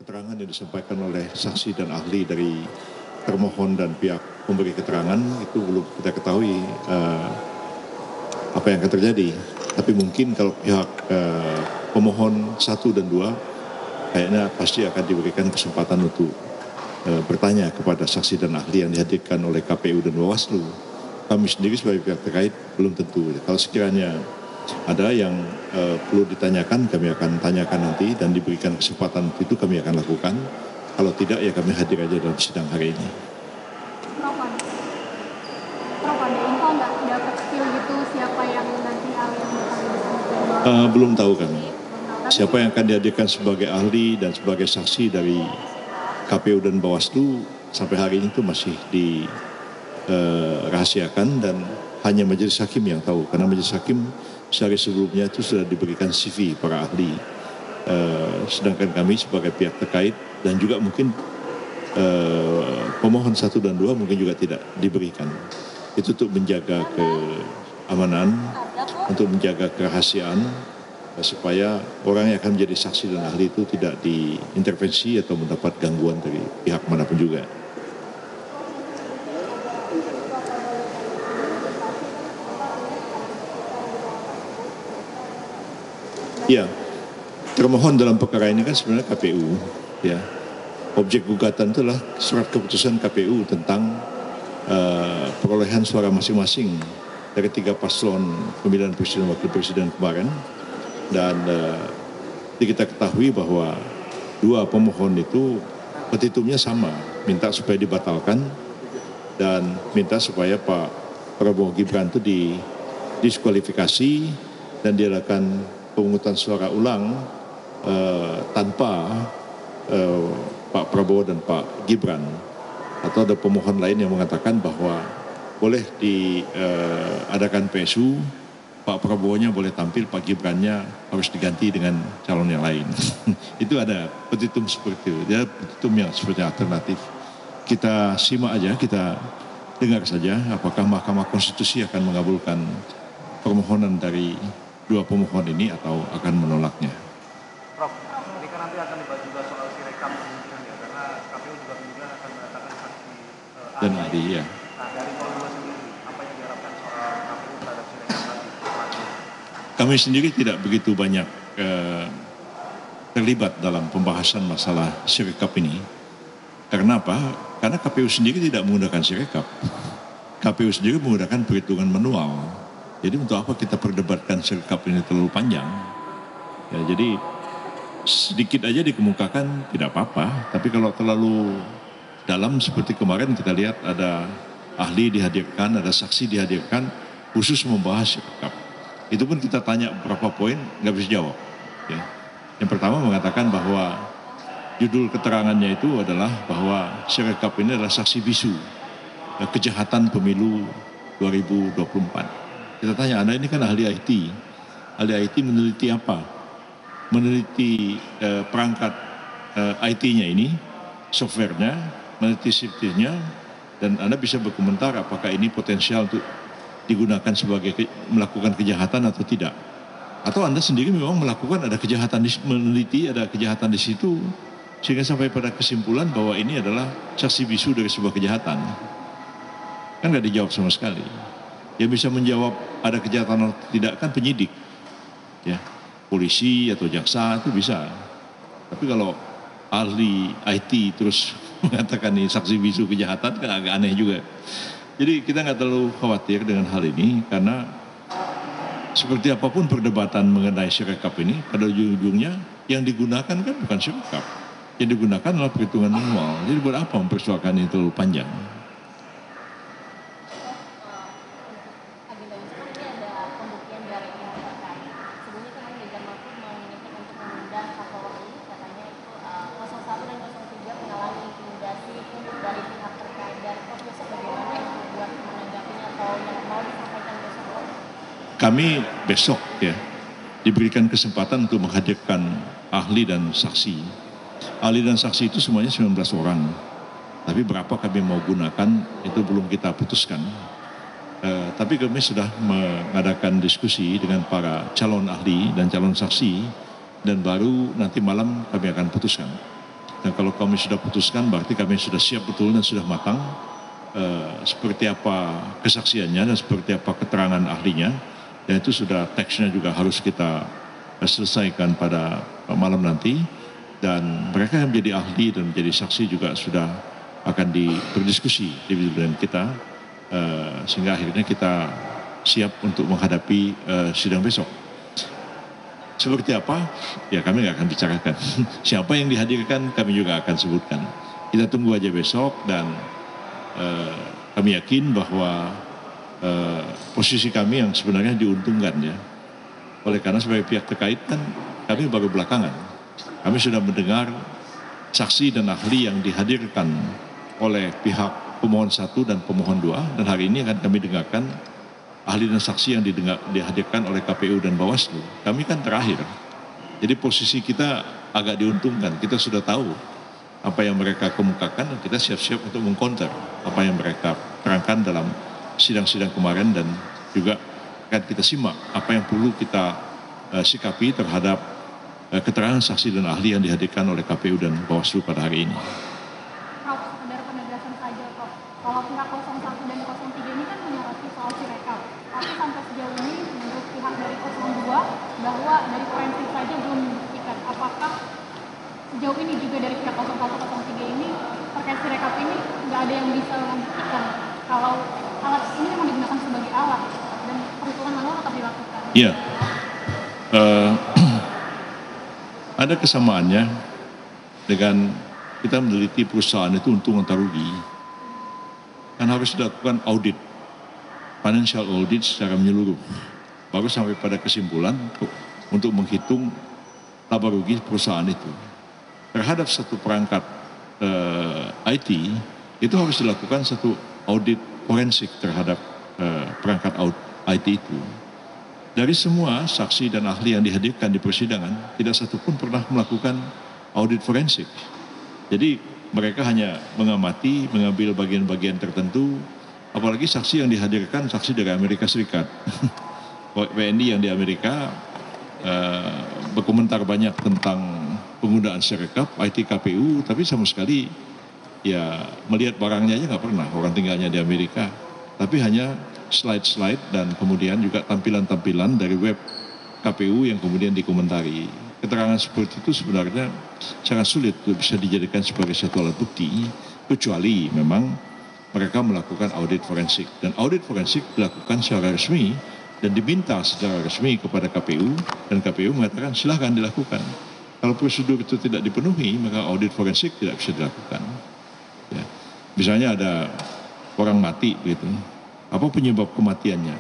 keterangan yang disampaikan oleh saksi dan ahli dari termohon dan pihak pemberi keterangan itu belum kita ketahui apa yang akan terjadi. Tapi mungkin kalau pihak pemohon 1 dan 2 kayaknya pasti akan diberikan kesempatan untuk bertanya kepada saksi dan ahli yang dihadirkan oleh KPU dan Bawaslu. Kami sendiri sebagai pihak terkait belum tentu. Kalau sekiranya ada yang perlu ditanyakan, kami akan tanyakan nanti dan diberikan kesempatan itu kami akan lakukan. Kalau tidak ya kami hadir aja dalam sidang hari ini. Prof, ada info nggak dapat skill gitu siapa yang nanti ahli yang bakal Belum tahu kami. Siapa yang akan dihadirkan sebagai ahli dan sebagai saksi dari KPU dan Bawaslu sampai hari ini itu masih dirahasiakan dan hanya majelis hakim yang tahu. Karena majelis hakim sehari sebelumnya itu sudah diberikan CV para ahli. Sedangkan kami sebagai pihak terkait dan juga mungkin pemohon 1 dan 2 mungkin juga tidak diberikan. Itu untuk menjaga keamanan, untuk menjaga kerahasiaan, supaya orang yang akan menjadi saksi dan ahli itu tidak diintervensi atau mendapat gangguan dari pihak manapun juga. Ya, termohon dalam perkara ini kan sebenarnya KPU, ya. Objek gugatan itu adalah surat keputusan KPU tentang perolehan suara masing-masing dari 3 paslon pemilihan presiden wakil presiden kemarin, dan kita ketahui bahwa 2 pemohon itu petitumnya sama, minta supaya dibatalkan dan minta supaya Pak Prabowo Gibran itu didiskualifikasi dan diadakan pemungutan suara ulang tanpa Pak Prabowo dan Pak Gibran. Atau ada pemohon lain yang mengatakan bahwa boleh diadakan PSU, Pak Prabowo-nya boleh tampil, Pak Gibran-nya harus diganti dengan calon yang lain. Itu ada petitum seperti itu, dia petitum yang seperti alternatif. Kita simak aja, kita dengar saja apakah Mahkamah Konstitusi akan mengabulkan permohonan dari 2 pemohon ini atau akan menolaknya. Prof, ini kan nanti akan dibahas juga soal sirekap kemudian ya, karena KPU juga kemudian akan mendatangkan saksi dan ahli ya. Nah, dari Polda sendiri, apa yang diharapkan soal KPU terhadap sirekap nanti? Kami sendiri tidak begitu banyak terlibat dalam pembahasan masalah sirekap ini. Karena apa? Karena KPU sendiri tidak menggunakan sirekap. KPU sendiri menggunakan perhitungan manual. Jadi untuk apa kita perdebatkan sirekap ini terlalu panjang? Ya, jadi sedikit aja dikemukakan tidak apa-apa. Tapi kalau terlalu dalam seperti kemarin kita lihat ada ahli dihadirkan, ada saksi dihadirkan khusus membahas sirekap. Itu pun kita tanya berapa poin nggak bisa jawab. Ya. Yang pertama mengatakan bahwa judul keterangannya itu adalah bahwa sirekap ini adalah saksi bisu kejahatan pemilu 2024. Kita tanya, Anda ini kan ahli IT. Ahli IT meneliti apa? Meneliti perangkat IT-nya ini, software-nya, meneliti safety-nya, dan Anda bisa berkomentar apakah ini potensial untuk digunakan sebagai melakukan kejahatan atau tidak. Atau Anda sendiri memang melakukan ada kejahatan, meneliti ada kejahatan di situ, sehingga sampai pada kesimpulan bahwa ini adalah saksi bisu dari sebuah kejahatan. Kan nggak dijawab sama sekali. Yang bisa menjawab ada kejahatan atau tidak kan penyidik, ya, polisi atau jaksa itu bisa. Tapi kalau ahli IT terus mengatakan ini saksi bisu kejahatan kan agak aneh juga. Jadi kita nggak terlalu khawatir dengan hal ini karena seperti apapun perdebatan mengenai sirekap ini pada ujung-ujungnya yang digunakan kan bukan sirekap, yang digunakan adalah perhitungan manual. Jadi buat apa mempersoalkan ini terlalu panjang? Kami besok ya diberikan kesempatan untuk menghadirkan ahli dan saksi. Ahli dan saksi itu semuanya 19 orang. Tapi berapa kami mau gunakan itu belum kita putuskan. Tapi kami sudah mengadakan diskusi dengan para calon ahli dan calon saksi dan baru nanti malam kami akan putuskan. Dan kalau kami sudah putuskan berarti kami sudah siap betul dan sudah matang seperti apa kesaksiannya dan seperti apa keterangan ahlinya. Dan itu sudah teksnya juga harus kita selesaikan pada malam nanti. Dan mereka yang menjadi ahli dan menjadi saksi juga sudah akan berdiskusi di bidang kita sehingga akhirnya kita siap untuk menghadapi sidang besok. Seperti apa? Ya kami nggak akan bicarakan. Siapa yang dihadirkan kami juga akan sebutkan. Kita tunggu aja besok dan kami yakin bahwa posisi kami yang sebenarnya diuntungkan ya. Oleh karena sebagai pihak terkait kan kami baru belakangan. Kami sudah mendengar saksi dan ahli yang dihadirkan oleh pihak pemohon 1 dan pemohon 2 dan hari ini akan kami dengarkan ahli dan saksi yang dihadirkan oleh KPU dan Bawaslu. Kami kan terakhir. Jadi posisi kita agak diuntungkan. Kita sudah tahu apa yang mereka kemukakan dan kita siap-siap untuk mengcounter apa yang mereka terangkan dalam sidang-sidang kemarin dan juga akan kita simak apa yang perlu kita sikapi terhadap keterangan saksi dan ahli yang dihadirkan oleh KPU dan Bawaslu pada hari ini. Prof, sekedar penegasan saja, Prof. Kalau pihak 01 dan 03 ini kan menyoroti soal Sirekap. Tapi sampai sejauh ini menurut pihak dari 02 bahwa dari forensik saja belum membuktikan. Apakah sejauh ini juga dari pihak 01 03 ini terkait Sirekap ini nggak ada yang bisa membuktikan kalau alat ini memang digunakan sebagai alat dan perhitungan manual tetap dilakukan? Iya. Ada kesamaannya dengan kita meneliti perusahaan itu untung atau rugi. Kan harus dilakukan audit, financial audit secara menyeluruh. Baru sampai pada kesimpulan untuk menghitung laba rugi perusahaan itu. Terhadap satu perangkat IT, itu harus dilakukan satu audit forensik terhadap perangkat IT itu. Dari semua saksi dan ahli yang dihadirkan di persidangan, tidak satu pun pernah melakukan audit forensik. Jadi mereka hanya mengamati, mengambil bagian-bagian tertentu, apalagi saksi yang dihadirkan saksi dari Amerika Serikat. WNI yang di Amerika berkomentar banyak tentang penggunaan Sirekap, IT KPU, tapi sama sekali ya melihat barangnya aja nggak pernah, orang tinggalnya di Amerika. Tapi hanya slide-slide dan kemudian juga tampilan-tampilan dari web KPU yang kemudian dikomentari. Keterangan seperti itu sebenarnya sangat sulit untuk bisa dijadikan sebagai satu alat bukti, kecuali memang mereka melakukan audit forensik. Dan audit forensik dilakukan secara resmi dan diminta secara resmi kepada KPU, dan KPU mengatakan silahkan dilakukan. Kalau prosedur itu tidak dipenuhi, maka audit forensik tidak bisa dilakukan. Ya. Misalnya ada orang mati gitu. Apa penyebab kematiannya?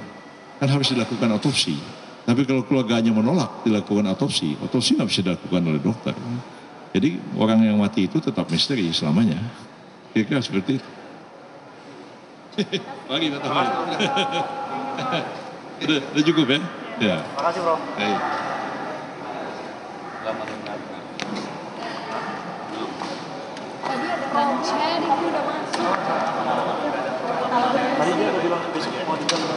Kan harus dilakukan otopsi. Tapi kalau keluarganya menolak dilakukan otopsi nggak bisa dilakukan oleh dokter. Jadi orang yang mati itu tetap misteri selamanya. Kira-kira seperti itu. Lagi tambahan. Udah cukup ya? Ya. Terima kasih, Bro. Baik. Tadi ada Rancen itu udah masuk. Tadi dia udah bilang besok mau diganti.